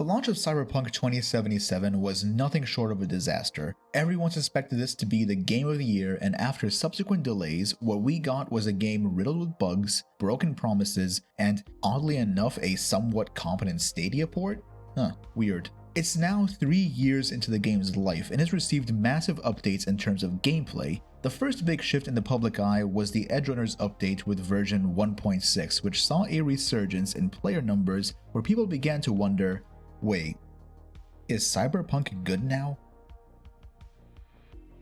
The launch of Cyberpunk 2077 was nothing short of a disaster. Everyone suspected this to be the game of the year, and after subsequent delays, what we got was a game riddled with bugs, broken promises, and oddly enough a somewhat competent Stadia port? Weird. It's now 3 years into the game's life and has received massive updates in terms of gameplay. The first big shift in the public eye was the Edgerunners update with version 1.6, which saw a resurgence in player numbers where people began to wonder, wait, is Cyberpunk good now?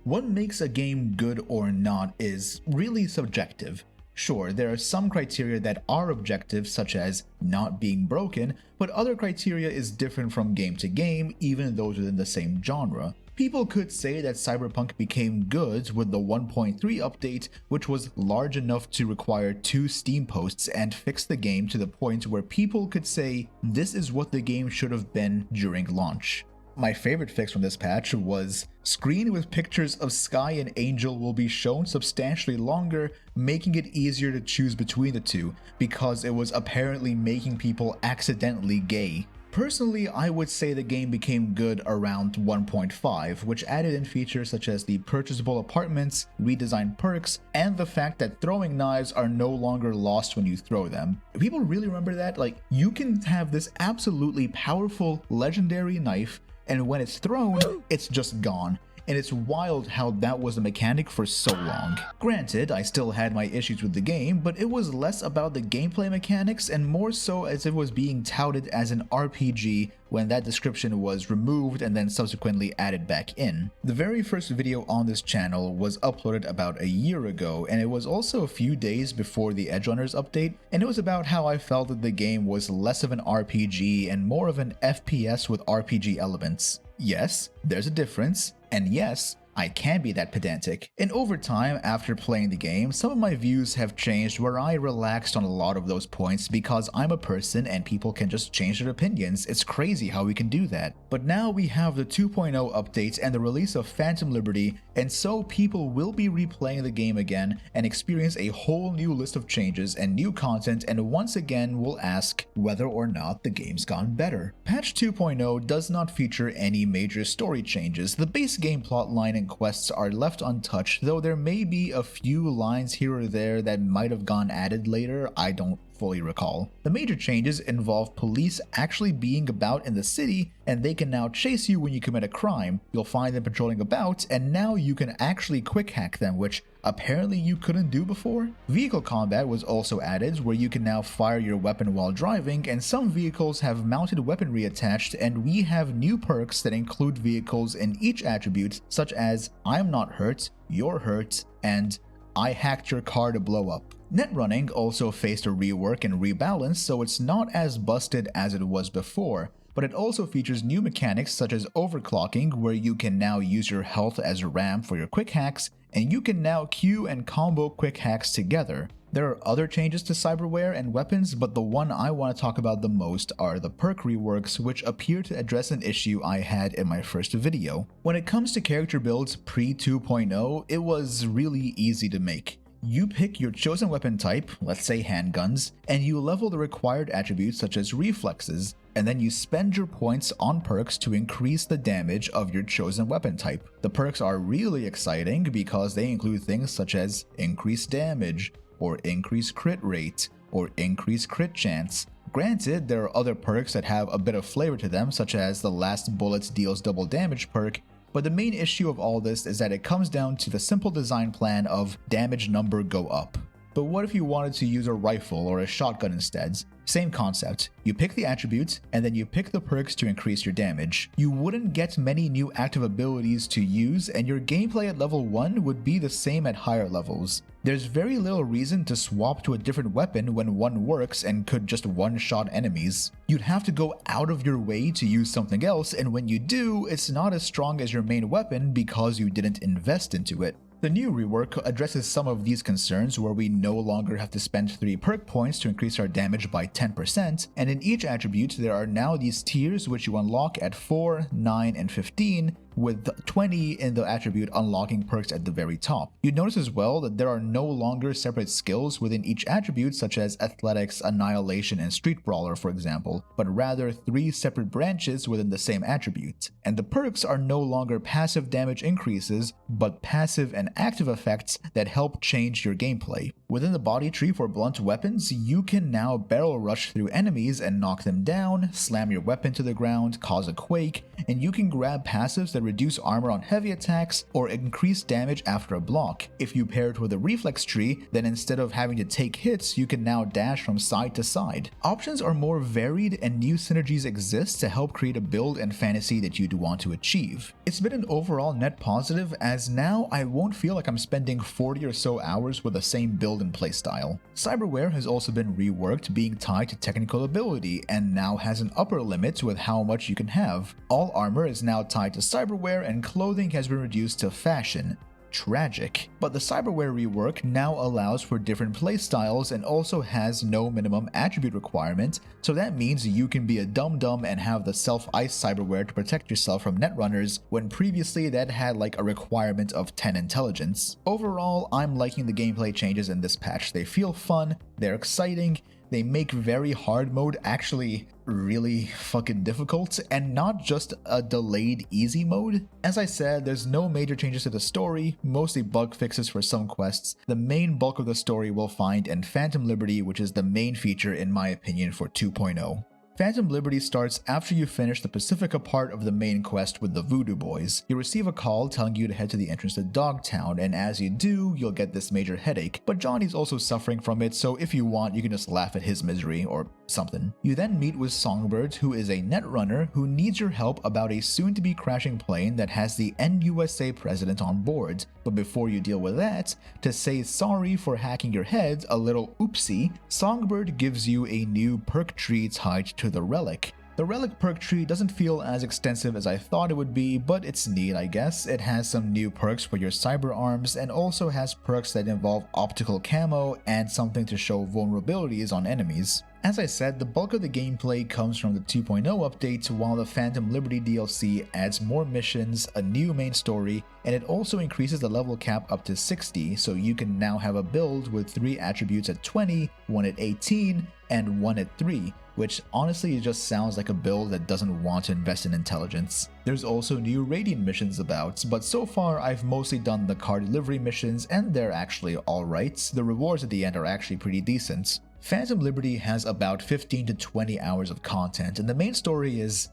What makes a game good or not is really subjective. Sure, there are some criteria that are objective, such as not being broken, but other criteria is different from game to game, even those within the same genre. People could say that Cyberpunk became good with the 1.3 update, which was large enough to require 2 Steam posts and fix the game to the point where people could say this is what the game should have been during launch. My favorite fix from this patch was screen with pictures of Sky and Angel will be shown substantially longer, making it easier to choose between the two because it was apparently making people accidentally gay. Personally, I would say the game became good around 1.5, which added in features such as the purchasable apartments, redesigned perks, and the fact that throwing knives are no longer lost when you throw them. People really remember that? Like, you can have this absolutely powerful, legendary knife, and when it's thrown, it's just gone. And it's wild how that was a mechanic for so long. Granted, I still had my issues with the game, but it was less about the gameplay mechanics and more so as it was being touted as an RPG when that description was removed and then subsequently added back in. The very first video on this channel was uploaded about a year ago, and it was also a few days before the Edgerunners update, and it was about how I felt that the game was less of an RPG and more of an FPS with RPG elements. Yes, there's a difference. And yes, I can be that pedantic. And over time, after playing the game, some of my views have changed where I relaxed on a lot of those points because I'm a person and people can just change their opinions. It's crazy how we can do that. But now we have the 2.0 updates and the release of Phantom Liberty, and so people will be replaying the game again and experience a whole new list of changes and new content, and once again will ask whether or not the game's gone better. Patch 2.0 does not feature any major story changes. The base game plotline and quests are left untouched, though there may be a few lines here or there that might have gone added later. I don't fully recall. The major changes involve police actually being about in the city, and they can now chase you when you commit a crime. You'll find them patrolling about, and now you can actually quick hack them, which apparently you couldn't do before. Vehicle combat was also added, where you can now fire your weapon while driving, and some vehicles have mounted weaponry attached, and we have new perks that include vehicles in each attribute, such as I'm not hurt, you're hurt, and I hacked your car to blow up. Net running also faced a rework and rebalance, so it's not as busted as it was before, but it also features new mechanics such as overclocking, where you can now use your health as RAM for your quick hacks, and you can now queue and combo quick hacks together. There are other changes to cyberware and weapons, but the one I want to talk about the most are the perk reworks, which appear to address an issue I had in my first video. When it comes to character builds pre 2.0, it was really easy to make. You pick your chosen weapon type, let's say handguns, and you level the required attributes such as reflexes, and then you spend your points on perks to increase the damage of your chosen weapon type. The perks are really exciting because they include things such as increased damage, or increased crit rate, or increased crit chance. Granted, there are other perks that have a bit of flavor to them, such as the last bullet deals double damage perk, but the main issue of all this is that it comes down to the simple design plan of damage number go up. But what if you wanted to use a rifle or a shotgun instead? Same concept. You pick the attributes, and then you pick the perks to increase your damage. You wouldn't get many new active abilities to use, and your gameplay at level 1 would be the same at higher levels. There's very little reason to swap to a different weapon when one works and could just one-shot enemies. You'd have to go out of your way to use something else, and when you do, it's not as strong as your main weapon because you didn't invest into it. The new rework addresses some of these concerns where we no longer have to spend 3 perk points to increase our damage by 10%, and in each attribute there are now these tiers which you unlock at 4, 9, and 15, with 20 in the attribute unlocking perks at the very top. You notice as well that there are no longer separate skills within each attribute such as Athletics, Annihilation, and Street Brawler for example, but rather 3 separate branches within the same attribute. And the perks are no longer passive damage increases, but passive and active effects that help change your gameplay. Within the body tree for blunt weapons, you can now barrel rush through enemies and knock them down, slam your weapon to the ground, cause a quake, and you can grab passives that reduce armor on heavy attacks or increase damage after a block. If you pair it with a reflex tree, then instead of having to take hits, you can now dash from side to side. Options are more varied and new synergies exist to help create a build and fantasy that you do want to achieve. It's been an overall net positive, as now I won't feel like I'm spending 40 or so hours with the same build and playstyle. Cyberware has also been reworked, being tied to technical ability, and now has an upper limit with how much you can have. All armor is now tied to cyberware, and clothing has been reduced to fashion. Tragic. But the cyberware rework now allows for different playstyles and also has no minimum attribute requirement, so that means you can be a dum-dum and have the self-ice cyberware to protect yourself from netrunners, when previously that had like a requirement of 10 intelligence. Overall, I'm liking the gameplay changes in this patch. They feel fun, they're exciting, they make very hard mode actually really fucking difficult, and not just a delayed easy mode. As I said, there's no major changes to the story, mostly bug fixes for some quests. The main bulk of the story we'll find in Phantom Liberty, which is the main feature in my opinion for 2.0. Phantom Liberty starts after you finish the Pacifica part of the main quest with the Voodoo Boys. You receive a call telling you to head to the entrance to Dogtown, and as you do, you'll get this major headache, but Johnny's also suffering from it, so if you want, you can just laugh at his misery or something. You then meet with Songbird, who is a netrunner who needs your help about a soon-to-be crashing plane that has the NUSA president on board. But before you deal with that, to say sorry for hacking your head, a little oopsie, Songbird gives you a new perk tree tied to the Relic. The Relic perk tree doesn't feel as extensive as I thought it would be, but it's neat I guess. It has some new perks for your cyber arms and also has perks that involve optical camo and something to show vulnerabilities on enemies. As I said, the bulk of the gameplay comes from the 2.0 update, while the Phantom Liberty DLC adds more missions, a new main story, and it also increases the level cap up to 60, so you can now have a build with 3 attributes at 20, 1 at 18, and 1 at 3, which honestly just sounds like a build that doesn't want to invest in intelligence. There's also new Radiant missions about, but so far I've mostly done the car delivery missions and they're actually alright. The rewards at the end are actually pretty decent. Phantom Liberty has about 15 to 20 hours of content, and the main story is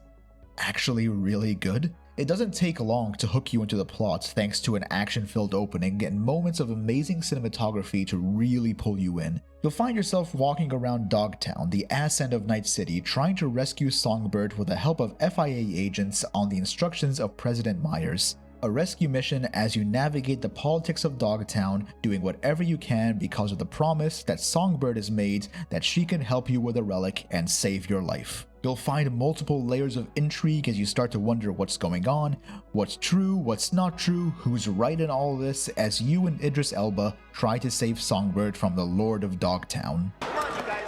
actually really good. It doesn't take long to hook you into the plot thanks to an action-filled opening and moments of amazing cinematography to really pull you in. You'll find yourself walking around Dogtown, the ass end of Night City, trying to rescue Songbird with the help of FIA agents on the instructions of President Myers. A rescue mission as you navigate the politics of Dogtown, doing whatever you can because of the promise that Songbird has made that she can help you with a relic and save your life. You'll find multiple layers of intrigue as you start to wonder what's going on, what's true, what's not true, who's right in all this, as you and Idris Elba try to save Songbird from the Lord of Dogtown. Come on, you guys.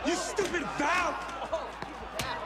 You stupid valve!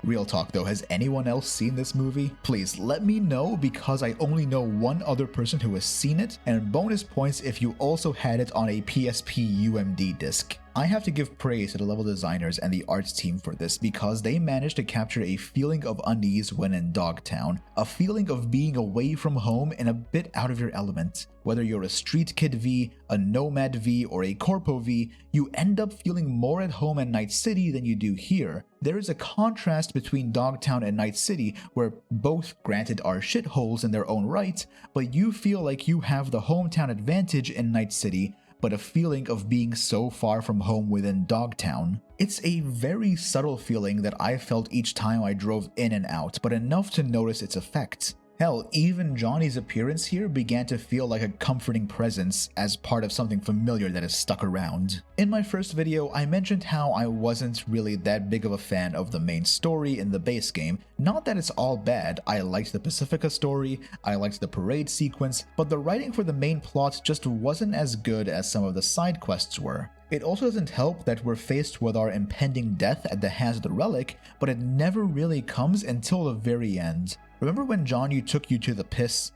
Real talk though, has anyone else seen this movie? Please let me know, because I only know one other person who has seen it, and bonus points if you also had it on a PSP UMD disc. I have to give praise to the level designers and the arts team for this, because they managed to capture a feeling of unease when in Dogtown, a feeling of being away from home and a bit out of your element. Whether you're a street kid V, a nomad V, or a corpo V, you end up feeling more at home in Night City than you do here. There is a contrast between Dogtown and Night City, where both granted are shitholes in their own right, but you feel like you have the hometown advantage in Night City, but a feeling of being so far from home within Dogtown. It's a very subtle feeling that I felt each time I drove in and out, but enough to notice its effect. Hell, even Johnny's appearance here began to feel like a comforting presence as part of something familiar that has stuck around. In my first video, I mentioned how I wasn't really that big of a fan of the main story in the base game. Not that it's all bad, I liked the Pacifica story, I liked the parade sequence, but the writing for the main plot just wasn't as good as some of the side quests were. It also doesn't help that we're faced with our impending death at the hands of the relic, but it never really comes until the very end. Remember when Johnny took you to the piss?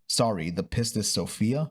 Sorry, the piss is Sophia?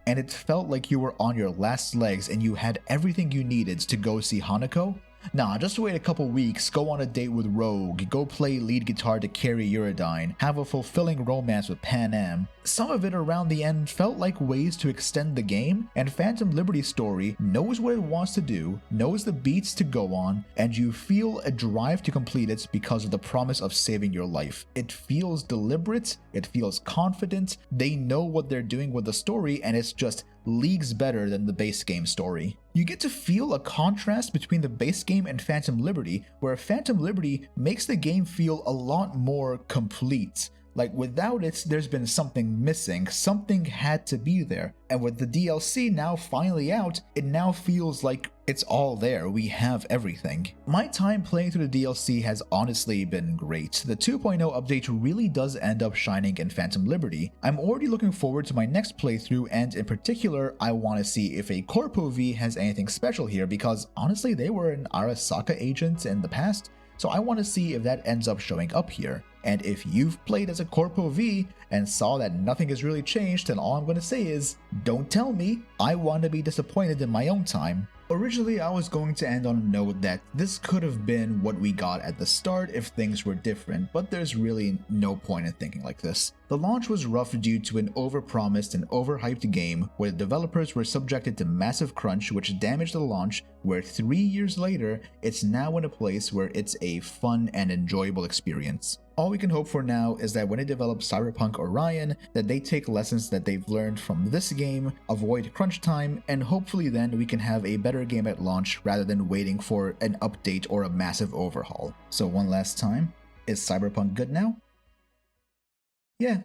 And it felt like you were on your last legs and you had everything you needed to go see Hanako? Nah, just wait a couple weeks, go on a date with Rogue, go play lead guitar to Kerry Eurodyne, have a fulfilling romance with Pan Am. Some of it around the end felt like ways to extend the game, and Phantom Liberty's story knows what it wants to do, knows the beats to go on, and you feel a drive to complete it because of the promise of saving your life. It feels deliberate, it feels confident, they know what they're doing with the story, and it's just leagues better than the base game story. You get to feel a contrast between the base game and Phantom Liberty, where Phantom Liberty makes the game feel a lot more complete. Like without it, there's been something missing, something had to be there. And with the DLC now finally out, it now feels like it's all there, we have everything. My time playing through the DLC has honestly been great. The 2.0 update really does end up shining in Phantom Liberty. I'm already looking forward to my next playthrough, and in particular, I want to see if a Corpo V has anything special here, because honestly they were an Arasaka agent in the past, so I want to see if that ends up showing up here. And if you've played as a Corpo V and saw that nothing has really changed, then all I'm going to say is, don't tell me, I want to be disappointed in my own time. Originally, I was going to end on a note that this could have been what we got at the start if things were different, but there's really no point in thinking like this. The launch was rough due to an overpromised and overhyped game where the developers were subjected to massive crunch which damaged the launch, where 3 years later, it's now in a place where it's a fun and enjoyable experience. All we can hope for now is that when they develop Cyberpunk Orion, that they take lessons that they've learned from this game, avoid crunch time, and hopefully then we can have a better game at launch rather than waiting for an update or a massive overhaul. So one last time, is Cyberpunk good now? Yeah.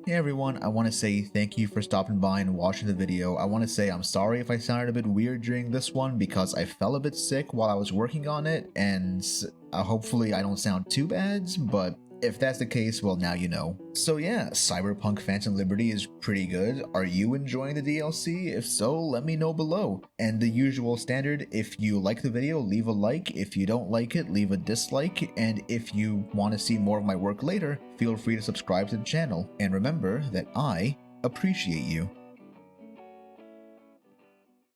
Hey everyone, I want to say thank you for stopping by and watching the video. I want to say I'm sorry if I sounded a bit weird during this one because I fell a bit sick while I was working on it, and hopefully I don't sound too bad, but if that's the case, well now you know. So yeah, Cyberpunk Phantom Liberty is pretty good. Are you enjoying the DLC? If so, let me know below. And the usual standard, if you like the video, leave a like. If you don't like it, leave a dislike. And if you want to see more of my work later, feel free to subscribe to the channel. And remember that I appreciate you.